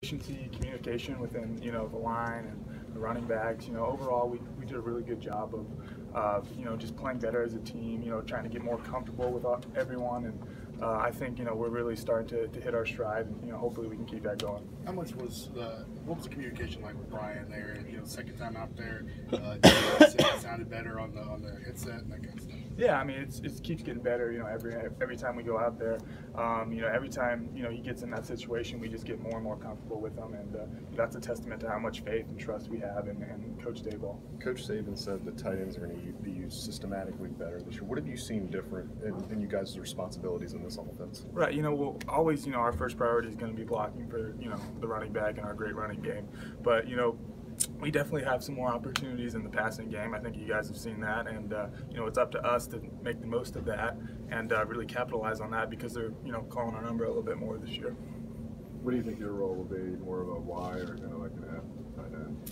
efficiency, communication within, the line and the running backs. Overall we did a really good job of just playing better as a team, trying to get more comfortable with everyone, and I think we're really starting to hit our stride, and hopefully we can keep that going. What was the communication like with Brian there? Second time out there, it sounded better on the headset and that kind of stuff. Yeah, I mean it keeps getting better. Every time we go out there, every time he gets in that situation, we just get more and more comfortable with him, and that's a testament to how much faith and trust we have in Coach Dayball. Coach Saban said the tight ends are going to be used systematically better this year. What have you seen different in you guys' responsibilities in this offense? Right. We'll always, our first priority is going to be blocking for the running back and our great running game, but we definitely have some more opportunities in the passing game. I think you guys have seen that, and it's up to us to make the most of that and really capitalize on that, because they're calling our number a little bit more this year. What do you think your role will be? More of a Y or like an F tight end?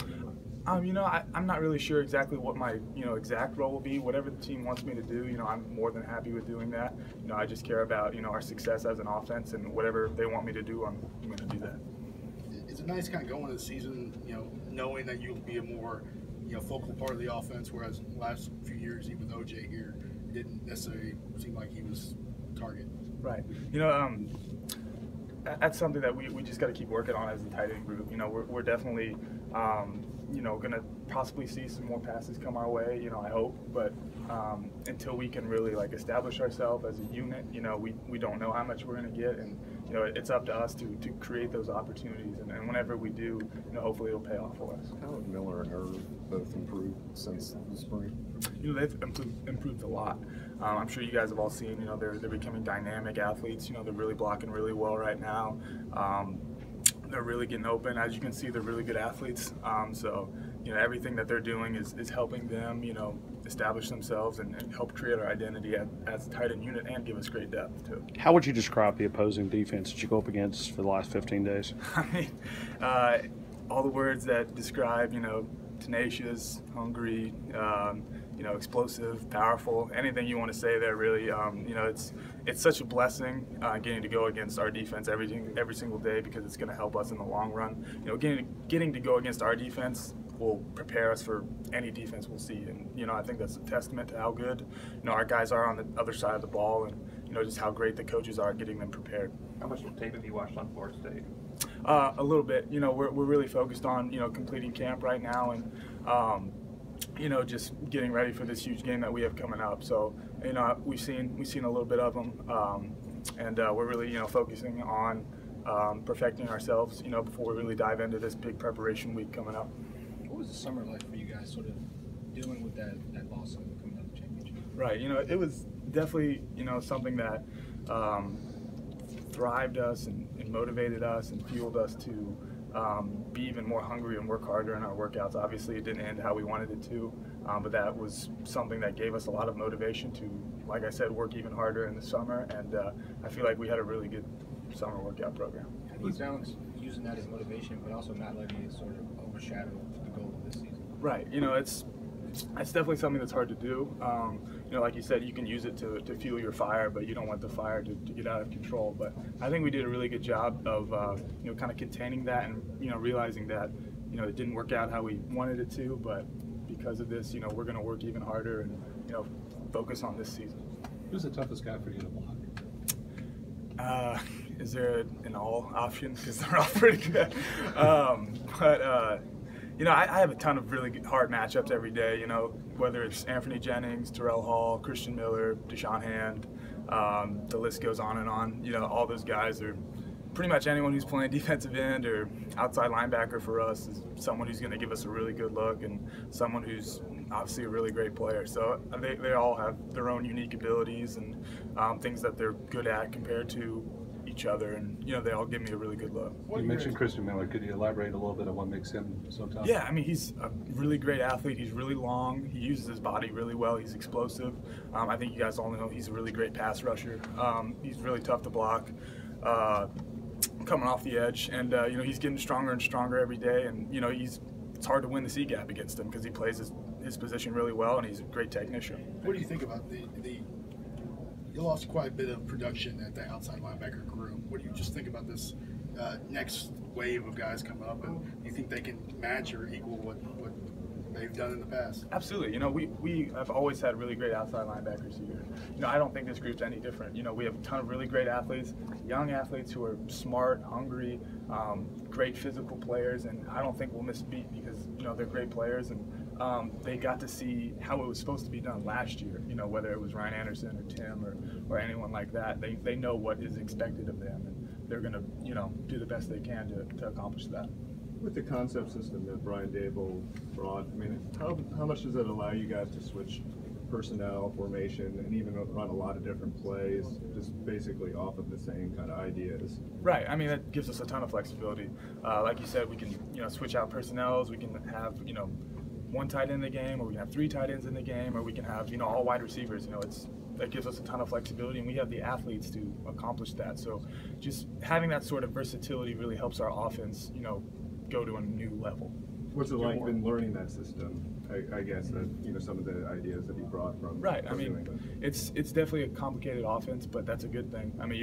I'm not really sure exactly what my exact role will be. Whatever the team wants me to do, I'm more than happy with doing that. I just care about our success as an offense, and whatever they want me to do, I'm going to do that. Is it nice kind of going into the season, knowing that you'll be a more, focal part of the offense, whereas the last few years, even with OJ here, it didn't necessarily seem like he was target. Right. That's something that we just got to keep working on as a tight end group. We're definitely, going to possibly see some more passes come our way, I hope, but until we can really establish ourselves as a unit, we don't know how much we're going to get, and it's up to us to create those opportunities, and whenever we do, hopefully it'll pay off for us. How have Miller and Irv both improved since the spring? They've improved a lot. I'm sure you guys have all seen, they're becoming dynamic athletes. They're really blocking really well right now. They're really getting open. As you can see, they're really good athletes. So, everything that they're doing is helping them, establish themselves and help create our identity as a tight end unit and give us great depth too. How would you describe the opposing defense that you go up against for the last 15 days? I mean, all the words that describe, tenacious, hungry, explosive, powerful, anything you want to say there, really. It's such a blessing getting to go against our defense every single day, because it's going to help us in the long run. Getting to go against our defense will prepare us for any defense we'll see, and I think that's a testament to how good our guys are on the other side of the ball, and just how great the coaches are getting them prepared. How much tape have you watched on Florida State? A little bit. We're really focused on completing camp right now, and just getting ready for this huge game that we have coming up. So we've seen a little bit of them, and we're really focusing on perfecting ourselves before we really dive into this big preparation week coming up. What was the summer like for you guys, sort of dealing with that loss and coming up the championship? Right. It was definitely something that thrived us and motivated us and fueled us to be even more hungry and work harder in our workouts. Obviously, it didn't end how we wanted it to, but that was something that gave us a lot of motivation to, like I said, work even harder in the summer, and I feel like we had a really good summer workout program. How do you balance using that as motivation, but also not letting it sort of overshadow the goal of this season? Right. It's definitely something that's hard to do. Like you said, you can use it to fuel your fire, but you don't want the fire to get out of control. But I think we did a really good job of kind of containing that, and realizing that it didn't work out how we wanted it to, but because of this, we're going to work even harder and focus on this season. Who's the toughest guy for you to block? Is there an all option? Because they're all pretty good. I have a ton of really hard matchups every day, whether it's Anthony Jennings, Terrell Hall, Christian Miller, Deshaun Hand, the list goes on and on. All those guys are pretty much anyone who's playing defensive end or outside linebacker for us is someone who's going to give us a really good look, and someone who's obviously a really great player. So they all have their own unique abilities and things that they're good at compared to each other, and they all give me a really good look. You mentioned Christian Miller. Could you elaborate a little bit on what makes him so tough? Yeah, I mean, he's a really great athlete. He's really long. He uses his body really well. He's explosive. I think you guys all know he's a really great pass rusher. He's really tough to block coming off the edge, and he's getting stronger and stronger every day, and it's hard to win the C gap against him because he plays his position really well, and he's a great technician. What do you think about you lost quite a bit of production at the outside linebacker group? What do you just think about this next wave of guys coming up, and do you think they can match or equal what they've done in the past? Absolutely. You know, we have always had really great outside linebackers here. You know, I don't think this group's any different. You know, we have a ton of really great athletes, young athletes who are smart, hungry, great physical players, and I don't think we'll miss a beat because, you know, they're great players, and they got to see how it was supposed to be done last year, you know, whether it was Ryan Anderson or Tim or anyone like that. They know what is expected of them, and they're going to, you know, do the best they can to accomplish that. With the concept system that Brian Dable brought, I mean, how much does it allow you guys to switch personnel, formation, and even run a lot of different plays, just basically off of the same kind of ideas? Right. I mean, that gives us a ton of flexibility. Like you said, we can, you know, switch out personnels. We can have, you know, one tight end in the game, or we can have 3 tight ends in the game, or we can have, you know, all wide receivers. You know, that gives us a ton of flexibility, and we have the athletes to accomplish that. So just having that sort of versatility really helps our offense, you know, go to a new level. What's it like been learning that system? I guess that, you know, some of the ideas that he brought from Right. I mean, it's definitely a complicated offense, but that's a good thing. I mean,